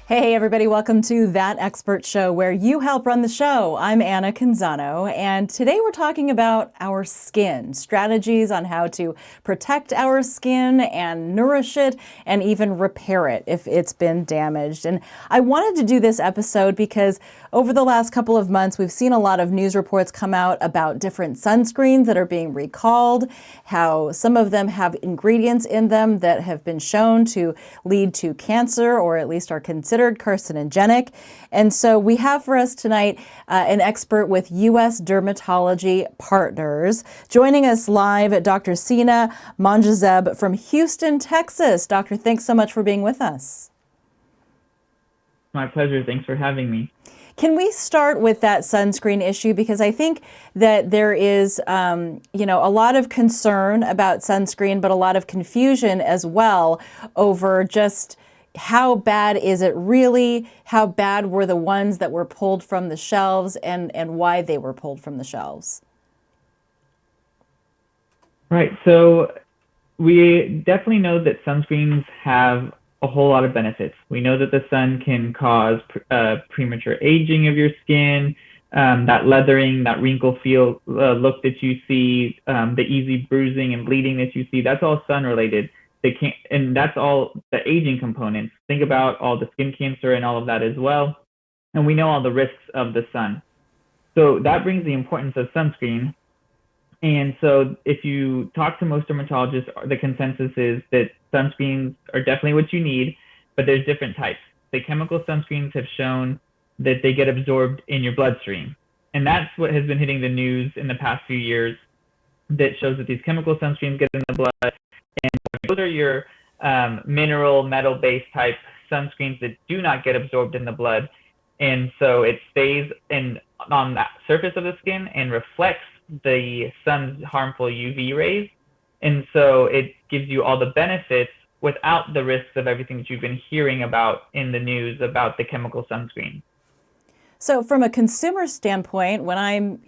Hey everybody, welcome to That Expert Show, where you help run the show. I'm Anna Canzano, and today we're talking about our skin, strategies on how to protect our skin and nourish it and even repair it if it's been damaged. And I wanted to do this episode because over the last couple of months, we've seen a lot of news reports come out about different sunscreens that are being recalled, how some of them have ingredients in them that have been shown to lead to cancer or at least are considered carcinogenic. And so we have for us tonight an expert with U.S. Dermatology Partners. Joining us live, Dr. Seena Monjazeb from Houston, Texas. Doctor, thanks so much for being with us. My pleasure. Thanks for having me. Can we start with that sunscreen issue? Because I think that there is, a lot of concern about sunscreen, but a lot of confusion as well over just how bad is it really? How bad were the ones that were pulled from the shelves and why they were pulled from the shelves? Right. So we definitely know that sunscreens have a whole lot of benefits. We know that the sun can cause premature aging of your skin, that leathering, that wrinkle feel look that you see, the easy bruising and bleeding that you see, that's all sun related. And that's all the aging components. Think about all the skin cancer and all of that as well. And we know all the risks of the sun. So that brings the importance of sunscreen. And so if you talk to most dermatologists, the consensus is that sunscreens are definitely what you need, but there's different types. The chemical sunscreens have shown that they get absorbed in your bloodstream. And that's what has been hitting the news in the past few years, that shows that these chemical sunscreens get in the blood. And those are your mineral, metal-based type sunscreens that do not get absorbed in the blood. And so it stays on that surface of the skin and reflects the sun's harmful UV rays. And so it gives you all the benefits without the risks of everything that you've been hearing about in the news about the chemical sunscreen. So from a consumer standpoint, when I'm,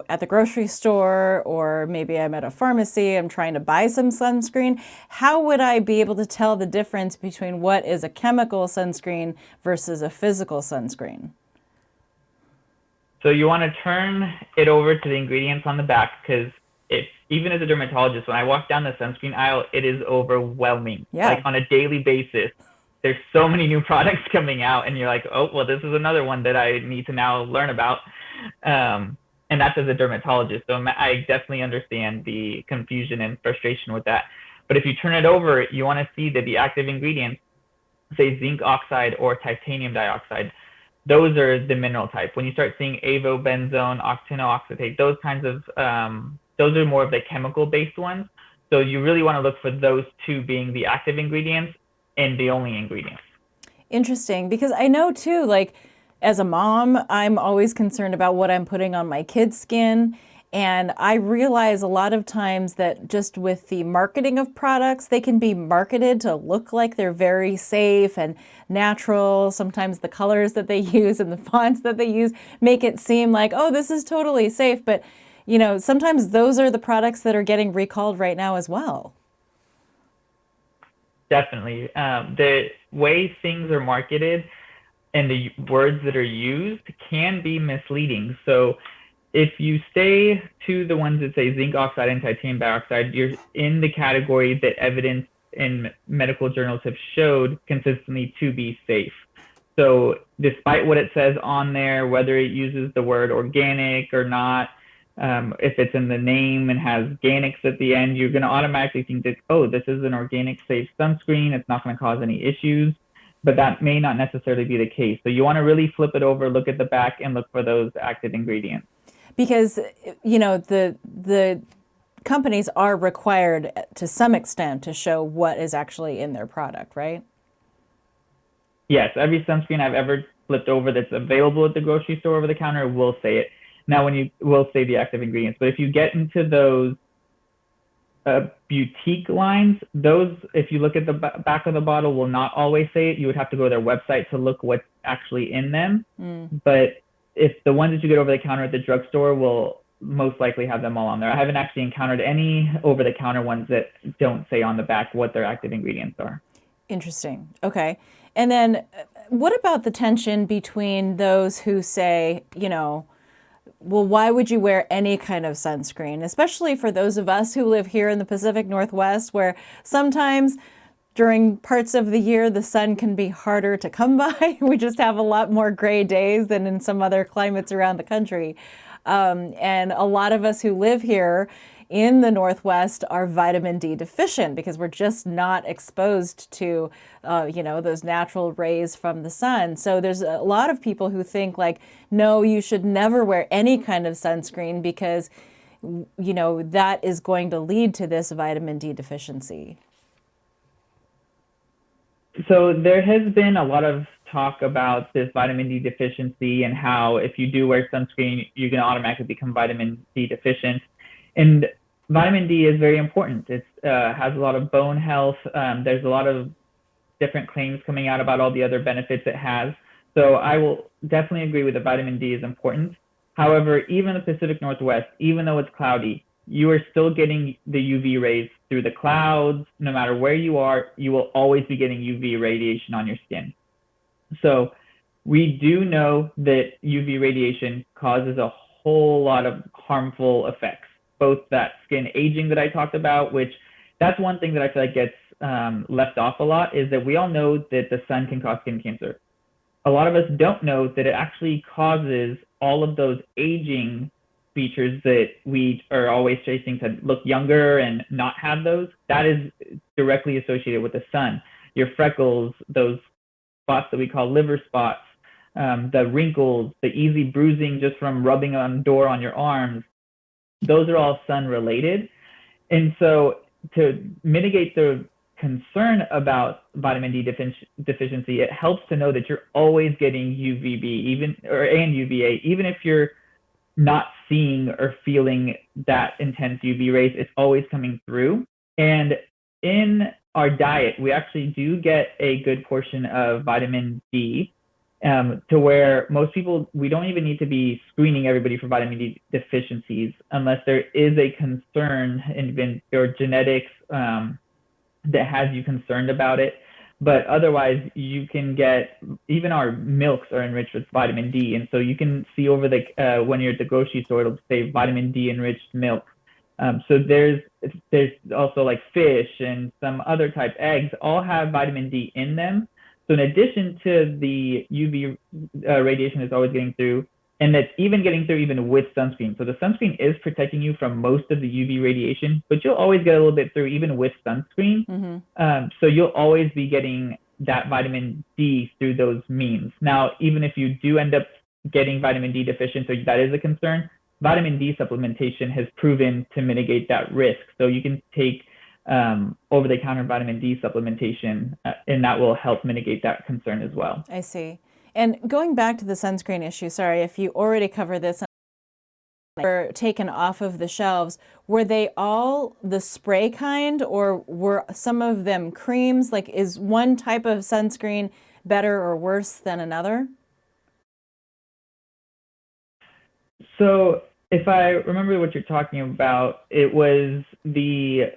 at the grocery store or maybe I'm at a pharmacy, I'm trying to buy some sunscreen, how would I be able to tell the difference between what is a chemical sunscreen versus a physical sunscreen? So you want to turn it over to the ingredients on the back, because even as a dermatologist, when I walk down the sunscreen aisle, it is overwhelming. Yeah. Like on a daily basis, there's so many new products coming out, and you're like, oh, well, this is another one that I need to now learn about. And that's as a dermatologist. So I definitely understand the confusion and frustration with that. But if you turn it over, you want to see that the active ingredients, say zinc oxide or titanium dioxide, those are the mineral type. When you start seeing avobenzone, octinoxatate, those kinds of, those are more of the chemical-based ones. So you really want to look for those two being the active ingredients and the only ingredients. Interesting, because I know too, like as a mom, I'm always concerned about what I'm putting on my kids' skin. And I realize a lot of times that just with the marketing of products, they can be marketed to look like they're very safe and natural. Sometimes the colors that they use and the fonts that they use make it seem like, oh, this is totally safe. But, sometimes those are the products that are getting recalled right now as well. Definitely. The way things are marketed and the words that are used can be misleading. So if you stay to the ones that say zinc oxide and titanium dioxide, you're in the category that evidence in medical journals have showed consistently to be safe. So despite what it says on there, whether it uses the word organic or not, if it's in the name and has organics at the end, you're going to automatically think that, oh, this is an organic safe sunscreen. It's not going to cause any issues. But that may not necessarily be the case. So you want to really flip it over, look at the back, and look for those active ingredients. Because, the companies are required to some extent to show what is actually in their product, right? Yes, every sunscreen I've ever flipped over that's available at the grocery store over the counter will say it. Now, when you will say the active ingredients, but if you get into those boutique lines, those, if you look at the back of the bottle, will not always say it. You would have to go to their website to look what's actually in them. But if the ones that you get over the counter at the drugstore will most likely have them all on there. I haven't actually encountered any over the counter ones that don't say on the back what their active ingredients are. Interesting. Okay. And then what about the tension between those who say, well, why would you wear any kind of sunscreen, especially for those of us who live here in the Pacific Northwest, where sometimes during parts of the year the sun can be harder to come by. We just have a lot more gray days than in some other climates around the country. And a lot of us who live here in the Northwest are vitamin D deficient because we're just not exposed to, those natural rays from the sun. So there's a lot of people who think like, no, you should never wear any kind of sunscreen because, that is going to lead to this vitamin D deficiency. So there has been a lot of talk about this vitamin D deficiency and how if you do wear sunscreen, you're going to automatically become vitamin D deficient. And vitamin D is very important. It has a lot of bone health. There's a lot of different claims coming out about all the other benefits it has. So I will definitely agree with that vitamin D is important. However, even in the Pacific Northwest, even though it's cloudy, you are still getting the UV rays through the clouds. No matter where you are, you will always be getting UV radiation on your skin. So we do know that UV radiation causes a whole lot of harmful effects, both that skin aging that I talked about, which that's one thing that I feel like gets left off a lot, is that we all know that the sun can cause skin cancer. A lot of us don't know that it actually causes all of those aging features that we are always chasing to look younger and not have those. That is directly associated with the sun. Your freckles, those spots that we call liver spots, the wrinkles, the easy bruising just from rubbing on the door on your arms, those are all sun related. And so to mitigate the concern about vitamin D deficiency, it helps to know that you're always getting UVB and UVA, even if you're not seeing or feeling that intense UV rays, it's always coming through. And in our diet, we actually do get a good portion of vitamin D, to where most people, we don't even need to be screening everybody for vitamin D deficiencies unless there is a concern in your genetics that has you concerned about it. But otherwise, you can get, even our milks are enriched with vitamin D. And so you can see over the, when you're at the grocery store, it'll say vitamin D enriched milk. So there's also like fish and some other type eggs all have vitamin D in them. So in addition to the UV radiation that's always getting through, and that's even getting through even with sunscreen. So the sunscreen is protecting you from most of the UV radiation, but you'll always get a little bit through even with sunscreen. Mm-hmm. So you'll always be getting that vitamin D through those means. Now, even if you do end up getting vitamin D deficient, so that is a concern, vitamin D supplementation has proven to mitigate that risk. So you can take over-the-counter vitamin D supplementation, and that will help mitigate that concern as well. I see. And going back to the sunscreen issue, sorry if you already covered this, were taken off of the shelves, were they all the spray kind or were some of them creams? Like, is one type of sunscreen better or worse than another? So if I remember what you're talking about, it was the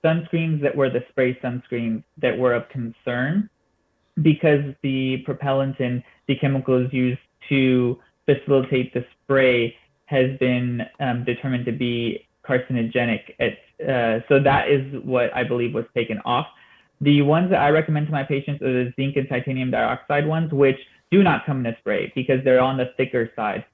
sunscreens that were the spray sunscreens that were of concern, because the propellant and the chemicals used to facilitate the spray has been determined to be carcinogenic. So that is what I believe was taken off. The ones that I recommend to my patients are the zinc and titanium dioxide ones, which do not come in a spray because they're on the thicker side.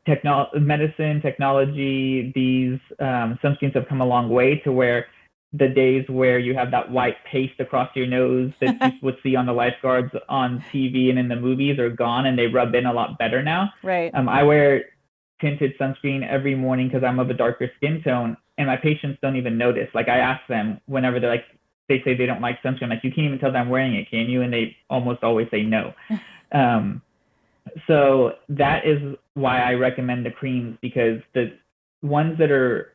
Medicine, technology, these sunscreens have come a long way to where the days where you have that white paste across your nose that you would see on the lifeguards on TV and in the movies are gone, and they rub in a lot better now. Right. I wear tinted sunscreen every morning because I'm of a darker skin tone, and my patients don't even notice. Like, I ask them whenever they're like, they say they don't like sunscreen, like, you can't even tell that I'm wearing it, can you? And they almost always say no. So that is why I recommend the creams, because the ones that are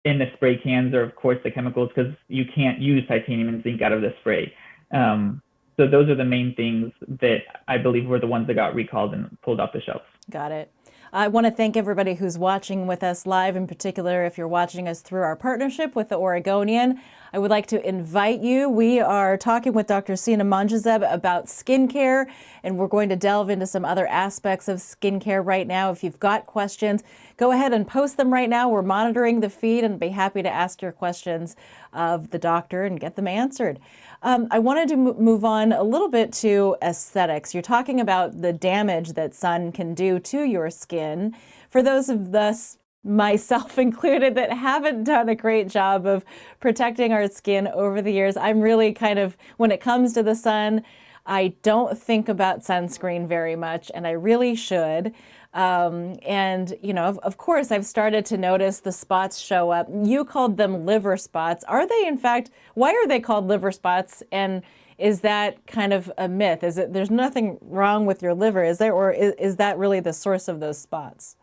in the spray cans are, of course, the chemicals, because you can't use titanium and zinc out of the spray. So those are the main things that I believe were the ones that got recalled and pulled off the shelves. Got it. I want to thank everybody who's watching with us live, in particular if you're watching us through our partnership with the Oregonian. I would like to invite you. We are talking with Dr. Seena Monjazeb about skincare, and we're going to delve into some other aspects of skincare right now. If you've got questions, go ahead and post them right now. We're monitoring the feed and be happy to ask your questions of the doctor and get them answered. I wanted to move on a little bit to aesthetics. You're talking about the damage that sun can do to your skin. For those of us, myself included, that haven't done a great job of protecting our skin over the years, I'm really kind of, when it comes to the sun, I don't think about sunscreen very much, and I really should. And, you know, of course, I've started to notice the spots show up. You called them liver spots. Are they, in fact, why are they called liver spots? And is that kind of a myth? Is it, there's nothing wrong with your liver, is there? Or is that really the source of those spots?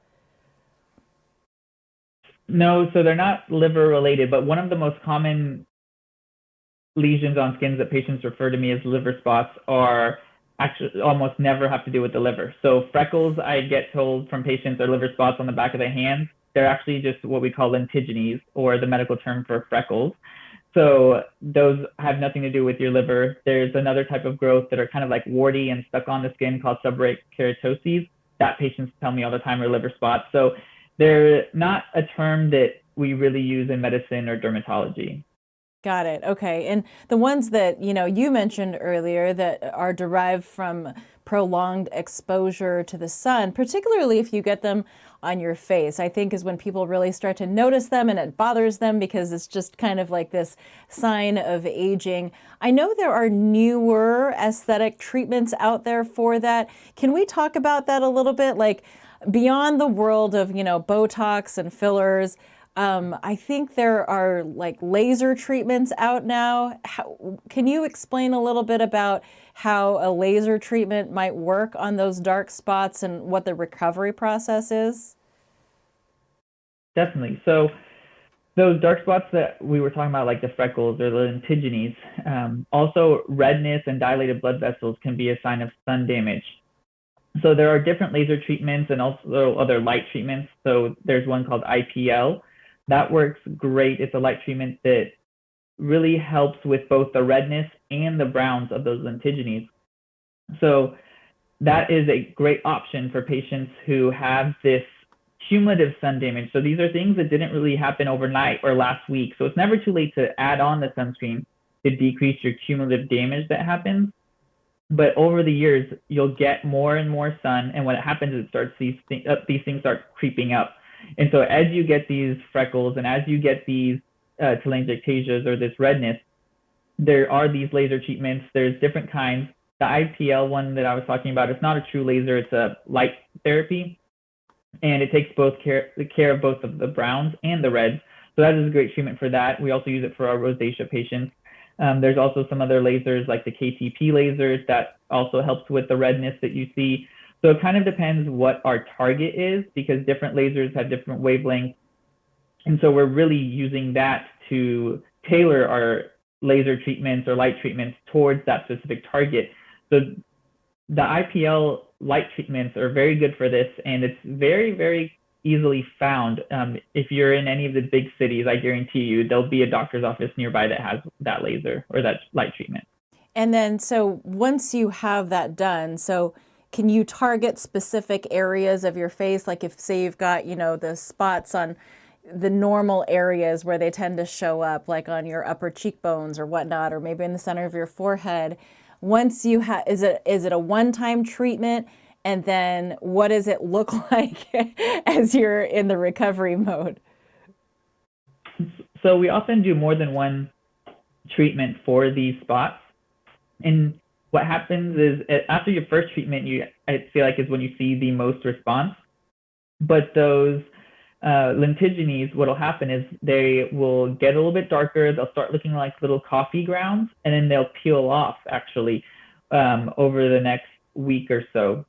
No, so they're not liver related, but one of the most common lesions on skins that patients refer to me as liver spots are actually almost never have to do with the liver. So freckles, I get told from patients, are liver spots on the back of the hands. They're actually just what we call lentigines, or the medical term for freckles. So those have nothing to do with your liver. There's another type of growth that are kind of like warty and stuck on the skin called seborrheic keratoses that patients tell me all the time are liver spots. So they're not a term that we really use in medicine or dermatology. Got it. Okay. And the ones that, you know, you mentioned earlier that are derived from prolonged exposure to the sun, particularly if you get them on your face, I think is when people really start to notice them, and it bothers them because it's just kind of like this sign of aging. I know there are newer aesthetic treatments out there for that. Can we talk about that a little bit? Like beyond the world of, you know, Botox and fillers, I think there are like laser treatments out now. Can you explain a little bit about how a laser treatment might work on those dark spots and what the recovery process is? Definitely. So those dark spots that we were talking about, like the freckles or the lentigines, also redness and dilated blood vessels can be a sign of sun damage. So there are different laser treatments and also other light treatments. So there's one called IPL. That works great. It's a light treatment that really helps with both the redness and the browns of those lentigines. So that is a great option for patients who have this cumulative sun damage. So these are things that didn't really happen overnight or last week. So it's never too late to add on the sunscreen to decrease your cumulative damage that happens. But over the years, you'll get more and more sun, and what happens is it starts these things start creeping up. And so as you get these freckles and as you get these telangiectasias or this redness, there are these laser treatments. There's different kinds. The IPL one that I was talking about, it's not a true laser, it's a light therapy. And it takes care of both of the browns and the reds. So that is a great treatment for that. We also use it for our rosacea patients. There's also some other lasers like the KTP lasers that also helps with the redness that you see. So it kind of depends what our target is, because different lasers have different wavelengths. And so we're really using that to tailor our laser treatments or light treatments towards that specific target. So the IPL light treatments are very good for this, and it's very, very easily found. If you're in any of the big cities, I guarantee you there'll be a doctor's office nearby that has that laser or that light treatment. And then, so once you have that done, so can you target specific areas of your face? Like if, say, you've got, you know, the spots on the normal areas where they tend to show up, like on your upper cheekbones or whatnot, or maybe in the center of your forehead. Once you have, is it a one-time treatment? And then what does it look like as you're in the recovery mode? So we often do more than one treatment for these spots. And what happens is after your first treatment, I feel like is when you see the most response. But those lentigines, what will happen is they will get a little bit darker. They'll start looking like little coffee grounds, and then they'll peel off actually over the next week or so.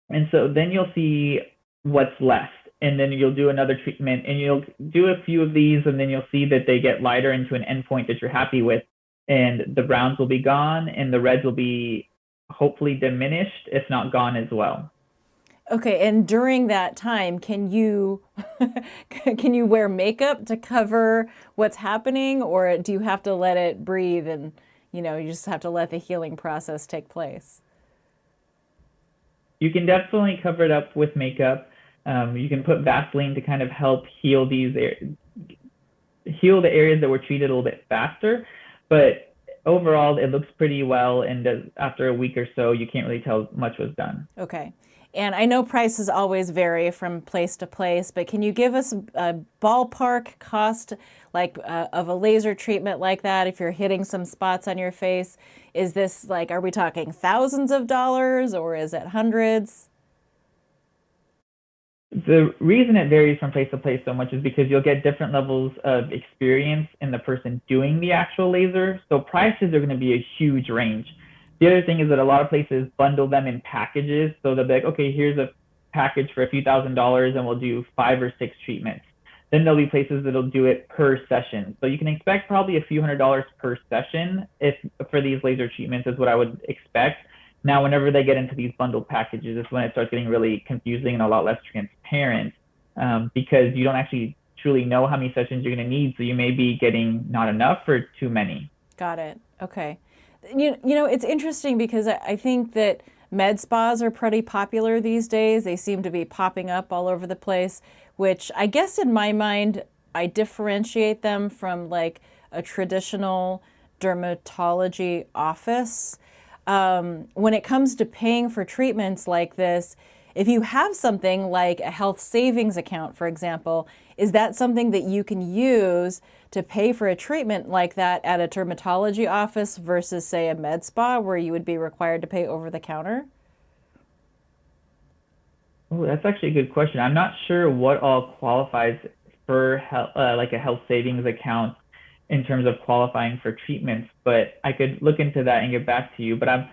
And so then you'll see what's left, and then you'll do another treatment, and you'll do a few of these, and then you'll see that they get lighter into an endpoint that you're happy with, and the browns will be gone, and the reds will be hopefully diminished, if not gone as well. Okay, and during that time, can you can you wear makeup to cover what's happening, or do you have to let it breathe and you just have to let the healing process take place? You can definitely cover it up with makeup. You can put Vaseline to kind of help heal heal the areas that were treated a little bit faster, but overall it looks pretty well. And after a week or so, you can't really tell much was done. Okay. And I know prices always vary from place to place, but can you give us a ballpark cost of a laser treatment like that if you're hitting some spots on your face? Is this like, are we talking thousands of dollars or is it hundreds? The reason it varies from place to place so much is because you'll get different levels of experience in the person doing the actual laser. So prices are going to be a huge range. The other thing is that a lot of places bundle them in packages. So they'll be like, okay, here's a package for a few $1,000s and we'll do 5 or 6 treatments. Then there'll be places that'll do it per session. So you can expect probably a few $100s per session if for these laser treatments is what I would expect. Now, whenever they get into these bundled packages, is when it starts getting really confusing and a lot less transparent, because you don't actually truly know how many sessions you're going to need. So you may be getting not enough or too many. Got it. Okay. It's interesting because I think that med spas are pretty popular these days. They seem to be popping up all over the place, which I guess in my mind, I differentiate them from like a traditional dermatology office. When it comes to paying for treatments like this, if you have something like a health savings account, for example, is that something that you can use to pay for a treatment like that at a dermatology office versus, say, a med spa where you would be required to pay over the counter? Oh, that's actually a good question. I'm not sure what all qualifies for like a health savings account in terms of qualifying for treatments, but I could look into that and get back to you. But I'm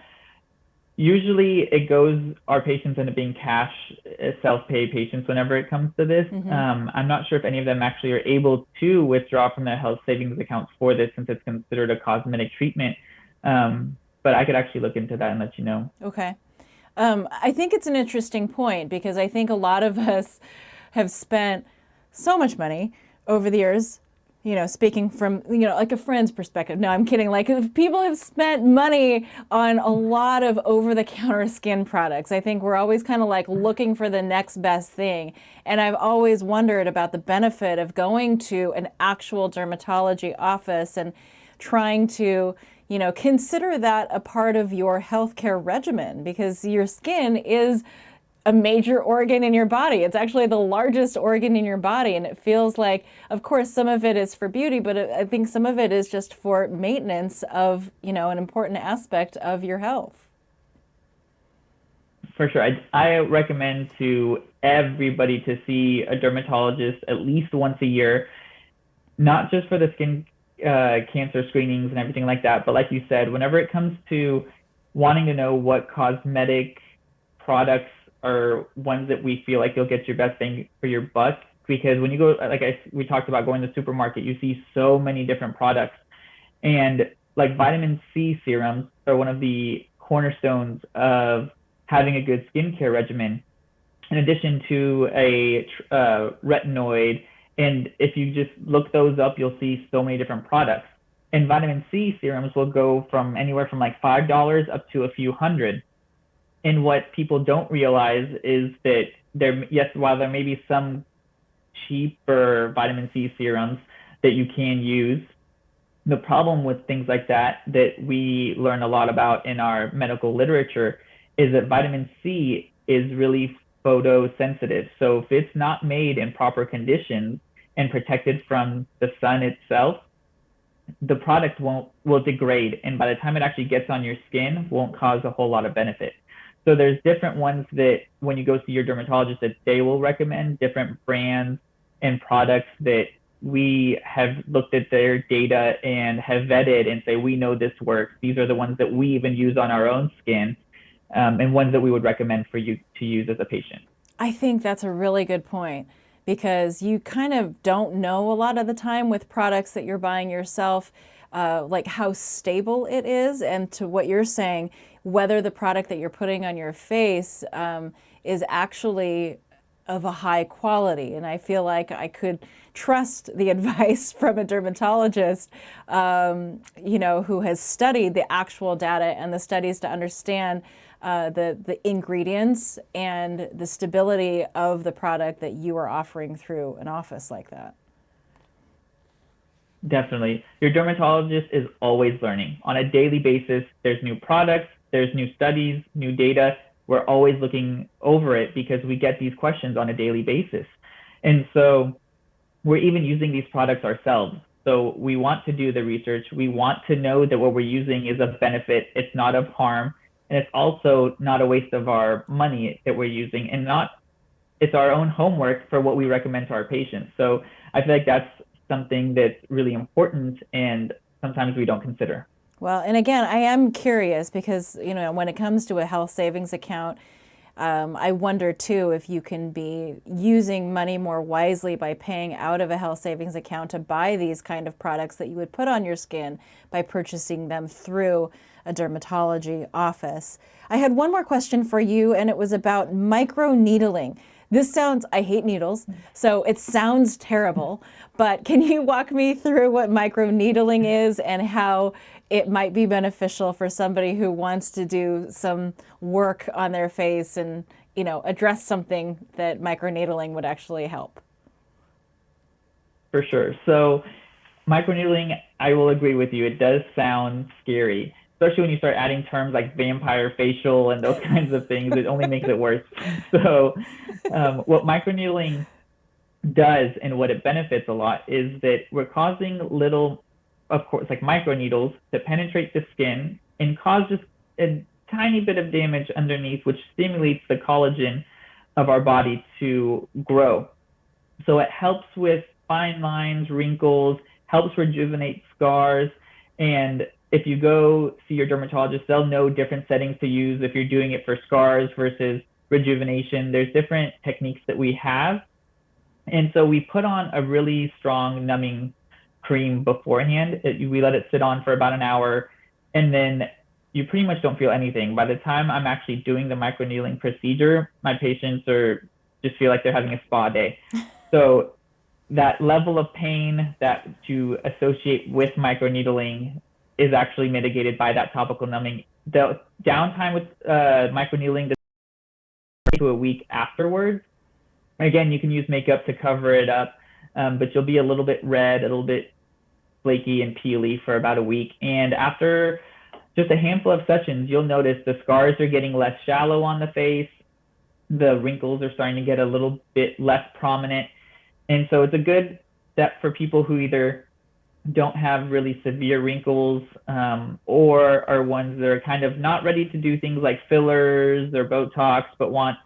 usually it goes, our patients end up being cash self-pay patients whenever it comes to this. I'm not sure if any of them actually are able to withdraw from their health savings accounts for this since it's considered a cosmetic treatment. But I could actually look into that and let you know. Okay. I think it's an interesting point because I think a lot of us have spent so much money over the years, speaking from, like a friend's perspective. No, I'm kidding. Like people have spent money on a lot of over-the-counter skin products. I think we're always kind of like looking for the next best thing. And I've always wondered about the benefit of going to an actual dermatology office and trying to consider that a part of your healthcare regimen because your skin is a major organ in your body. It's actually the largest organ in your body. And it feels like, of course, some of it is for beauty, but I think some of it is just for maintenance of, an important aspect of your health. For sure. I recommend to everybody to see a dermatologist at least once a year, not just for the skin cancer screenings and everything like that, but like you said, whenever it comes to wanting to know what cosmetic products are ones that we feel like you'll get your best bang for your buck, because when you go, we talked about going to the supermarket, you see so many different products, and like vitamin C serums are one of the cornerstones of having a good skincare regimen, in addition to a retinoid. And if you just look those up, you'll see so many different products. And vitamin C serums will go from anywhere from like $5 up to a few hundred. And what people don't realize is that while there may be some cheaper vitamin C serums that you can use, the problem with things like that we learn a lot about in our medical literature is that vitamin C is really photosensitive. So if it's not made in proper conditions and protected from the sun itself, the product will degrade, and by the time it actually gets on your skin, won't cause a whole lot of benefit. So there's different ones that when you go see your dermatologist that they will recommend, different brands and products that we have looked at their data and have vetted and say, we know this works. These are the ones that we even use on our own skin, and ones that we would recommend for you to use as a patient. I think that's a really good point because you kind of don't know a lot of the time with products that you're buying yourself, like how stable it is, and to what you're saying, whether the product that you're putting on your face is actually of a high quality. And I feel like I could trust the advice from a dermatologist, who has studied the actual data and the studies to understand the ingredients and the stability of the product that you are offering through an office like that. Definitely. Your dermatologist is always learning. On a daily basis, there's new products, there's new studies, new data. We're always looking over it because we get these questions on a daily basis. And so we're even using these products ourselves. So we want to do the research. We want to know that what we're using is of benefit. It's not of harm. And it's also not a waste of our money that we're using, and it's our own homework for what we recommend to our patients. So I feel like that's something that's really important and sometimes we don't consider. Well, and again, I am curious because, when it comes to a health savings account, I wonder too if you can be using money more wisely by paying out of a health savings account to buy these kind of products that you would put on your skin by purchasing them through a dermatology office. I had one more question for you, and it was about microneedling. I hate needles, so it sounds terrible, but can you walk me through what microneedling is and how it might be beneficial for somebody who wants to do some work on their face and, address something that microneedling would actually help? For sure. So microneedling, I will agree with you. It does sound scary, especially when you start adding terms like vampire facial and those kinds of things. It only makes it worse. So what microneedling does and what it benefits a lot is that we're causing little, of course, like microneedles to penetrate the skin and cause just a tiny bit of damage underneath, which stimulates the collagen of our body to grow. So it helps with fine lines, wrinkles, helps rejuvenate scars. And if you go see your dermatologist, they'll know different settings to use if you're doing it for scars versus rejuvenation. There's different techniques that we have. And so we put on a really strong numbing cream beforehand. We let it sit on for about an hour, and then you pretty much don't feel anything. By the time I'm actually doing the microneedling procedure, my patients just feel like they're having a spa day. So that level of pain that you associate with microneedling is actually mitigated by that topical numbing. The downtime with microneedling to a week afterwards. Again, you can use makeup to cover it up, but you'll be a little bit red, a little bit flaky and peely for about a week. And after just a handful of sessions, you'll notice the scars are getting less shallow on the face. The wrinkles are starting to get a little bit less prominent. And so it's a good step for people who either don't have really severe wrinkles or are ones that are kind of not ready to do things like fillers or Botox, but want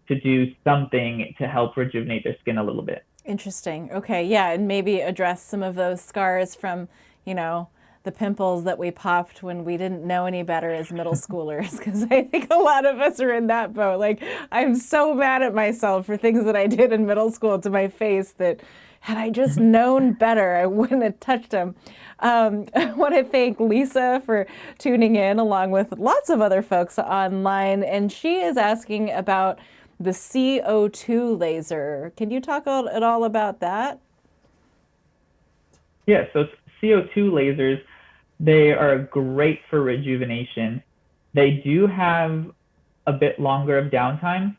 to do something to help rejuvenate their skin a little bit. Interesting. Okay, yeah, and maybe address some of those scars from, the pimples that we popped when we didn't know any better as middle schoolers, because I think a lot of us are in that boat. Like, I'm so mad at myself for things that I did in middle school to my face that had I just known better, I wouldn't have touched them. I want to thank Lisa for tuning in, along with lots of other folks online, and she is asking about the CO2 laser. Can you talk at all about that? Yeah, so CO2 lasers, they are great for rejuvenation. They do have a bit longer of downtime.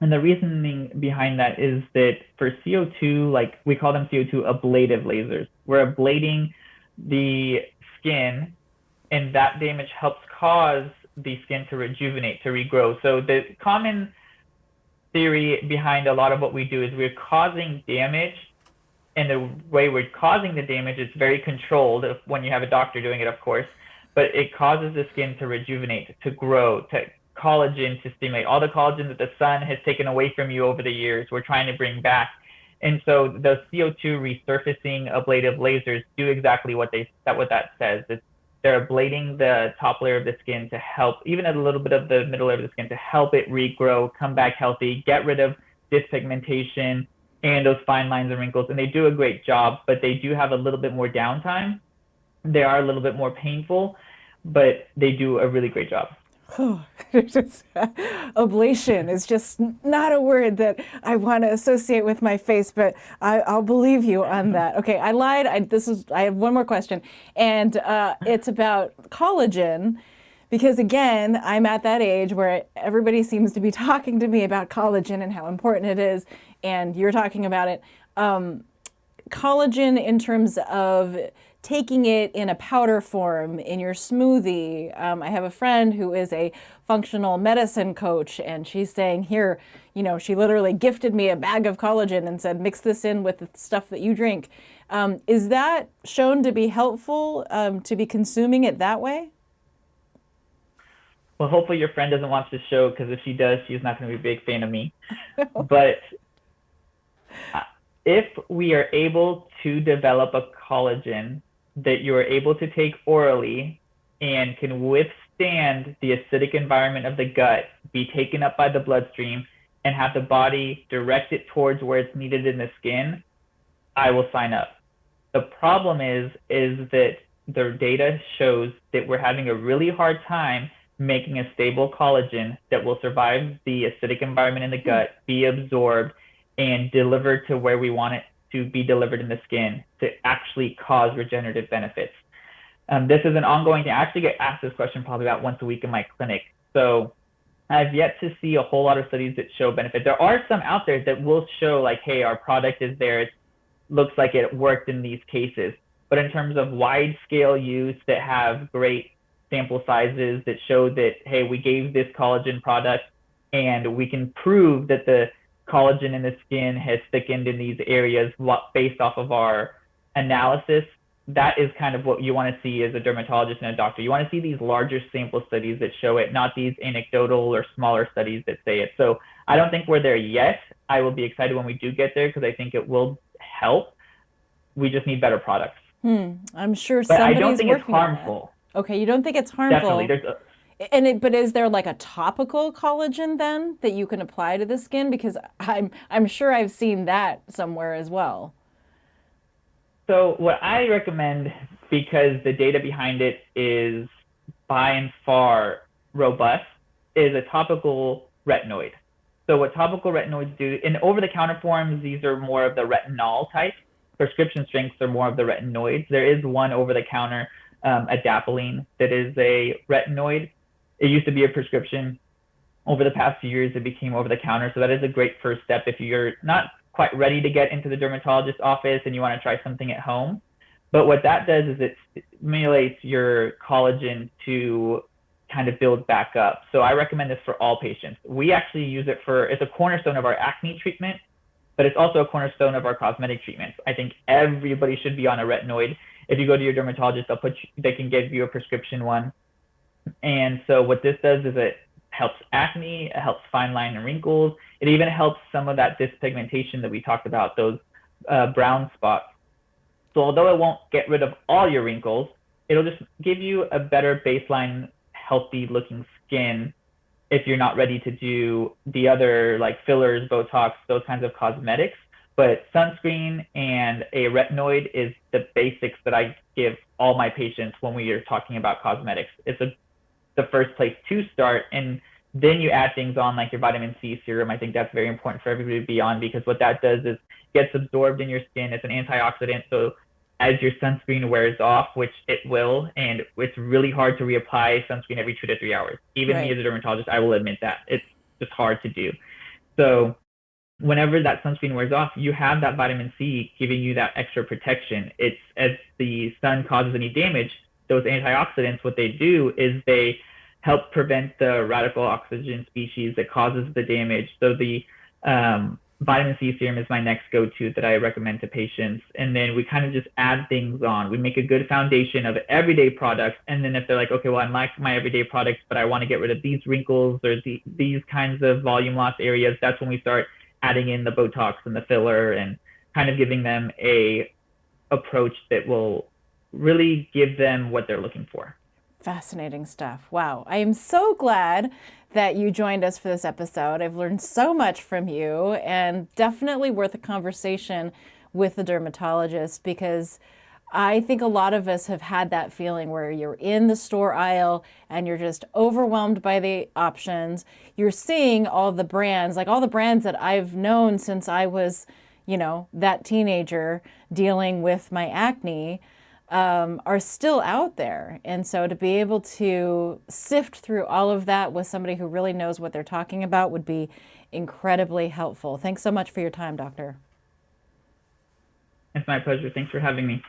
And the reasoning behind that is that for CO2, like we call them CO2 ablative lasers, we're ablating the skin, and that damage helps cause the skin to rejuvenate, to regrow. So the common theory behind a lot of what we do is we're causing damage, and the way we're causing the damage is very controlled when you have a doctor doing it, of course, but it causes the skin to rejuvenate, to grow, to collagen to stimulate. All the collagen that the sun has taken away from you over the years, we're trying to bring back. And so the CO2 resurfacing ablative lasers do exactly what that says. They're ablating the top layer of the skin to help, even a little bit of the middle layer of the skin, to help it regrow, come back healthy, get rid of dyspigmentation and those fine lines and wrinkles. And they do a great job, but they do have a little bit more downtime. They are a little bit more painful, but they do a really great job. Ablation is just not a word that I want to associate with my face, but I'll believe you on that. Okay, I lied. I have one more question, and it's about collagen, because again, I'm at that age where everybody seems to be talking to me about collagen and how important it is, and you're talking about it. Collagen in terms of taking it in a powder form in your smoothie. I have a friend who is a functional medicine coach, and she's saying here, she literally gifted me a bag of collagen and said, mix this in with the stuff that you drink. Is that shown to be helpful, to be consuming it that way? Well, hopefully your friend doesn't watch this show, because if she does, she's not going to be a big fan of me. But if we are able to develop a collagen that you are able to take orally and can withstand the acidic environment of the gut, be taken up by the bloodstream, and have the body direct it towards where it's needed in the skin, I will sign up. The problem is that the data shows that we're having a really hard time making a stable collagen that will survive the acidic environment in the gut, be absorbed, and delivered to where we want it to be delivered in the skin to actually cause regenerative benefits. This is an ongoing thing. I actually get asked this question probably about once a week in my clinic. So I've yet to see a whole lot of studies that show benefit. There are some out there that will show like, hey, our product is there. It looks like it worked in these cases. But in terms of wide scale use that have great sample sizes that show that, hey, we gave this collagen product and we can prove that the collagen in the skin has thickened in these areas based off of our analysis, that is kind of what you want to see as a dermatologist and a doctor. You want to see these larger sample studies that show it, not these anecdotal or smaller studies that say it. So I don't think we're there yet. I will be excited when we do get there, because I think it will help. We just need better products. I'm sure but somebody's I don't think it's working on that. harmful. Okay, you don't think it's harmful? Definitely. But is there like a topical collagen then that you can apply to the skin? Because I'm sure I've seen that somewhere as well. So what I recommend, because the data behind it is by and far robust, is a topical retinoid. So what topical retinoids do, in over-the-counter forms, these are more of the retinol type. Prescription strengths are more of the retinoids. There is one over-the-counter, adapalene, that is a retinoid. It used to be a prescription. Over the past few years, it became over the counter. So that is a great first step if you're not quite ready to get into the dermatologist's office and you want to try something at home. But what that does is it stimulates your collagen to kind of build back up. So I recommend this for all patients. We actually use it it's a cornerstone of our acne treatment, but it's also a cornerstone of our cosmetic treatments. I think everybody should be on a retinoid. If you go to your dermatologist, they can give you a prescription one. And so what this does is it helps acne, it helps fine line and wrinkles. It even helps some of that dyspigmentation that we talked about, those brown spots. So although it won't get rid of all your wrinkles, it'll just give you a better baseline, healthy looking skin if you're not ready to do the other like fillers, Botox, those kinds of cosmetics. But sunscreen and a retinoid is the basics that I give all my patients when we are talking about cosmetics. It's the first place to start, and then you add things on like your vitamin C serum. I think that's very important for everybody to be on, because what that does is gets absorbed in your skin. It's an antioxidant, so as your sunscreen wears off, which it will, and it's really hard to reapply sunscreen every 2 to 3 hours. Even me as a dermatologist, I will admit that. It's just hard to do. So whenever that sunscreen wears off, you have that vitamin C giving you that extra protection. It's as the sun causes any damage, those antioxidants, what they do is they help prevent the radical oxygen species that causes the damage. So the vitamin C serum is my next go-to that I recommend to patients. And then we kind of just add things on. We make a good foundation of everyday products. And then if they're like, okay, well, I like my everyday products, but I want to get rid of these wrinkles or these kinds of volume loss areas, that's when we start adding in the Botox and the filler and kind of giving them a approach that will really give them what they're looking for. Fascinating stuff. Wow. I am so glad that you joined us for this episode. I've learned so much from you, and definitely worth a conversation with the dermatologist, because I think a lot of us have had that feeling where you're in the store aisle and you're just overwhelmed by the options. You're seeing all the brands, like all the brands that I've known since I was, that teenager dealing with my acne, are still out there. And so to be able to sift through all of that with somebody who really knows what they're talking about would be incredibly helpful. Thanks so much for your time, Doctor. It's my pleasure. Thanks for having me.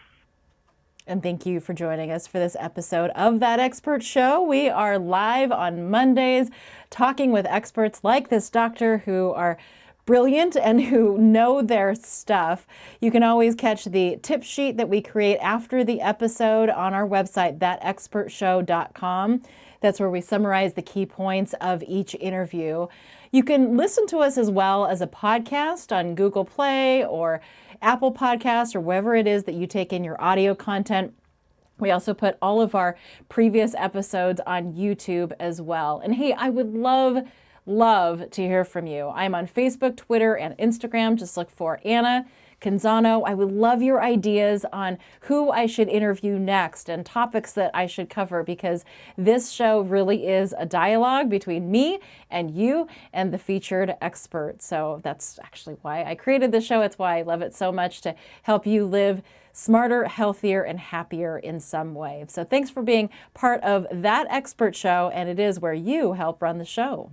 And thank you for joining us for this episode of That Expert Show. We are live on Mondays talking with experts like this doctor who are brilliant and who know their stuff. You can always catch the tip sheet that we create after the episode on our website, thatexpertshow.com. That's where we summarize the key points of each interview. You can listen to us as well as a podcast on Google Play or Apple Podcasts or wherever it is that you take in your audio content. We also put all of our previous episodes on YouTube as well. And hey, I would love to hear from you. I'm on Facebook, Twitter, and Instagram. Just look for Anna Canzano. I would love your ideas on who I should interview next and topics that I should cover, because this show really is a dialogue between me and you and the featured expert. So that's actually why I created this show. It's why I love it so much, to help you live smarter, healthier, and happier in some way. So thanks for being part of That Expert Show, and it is where you help run the show.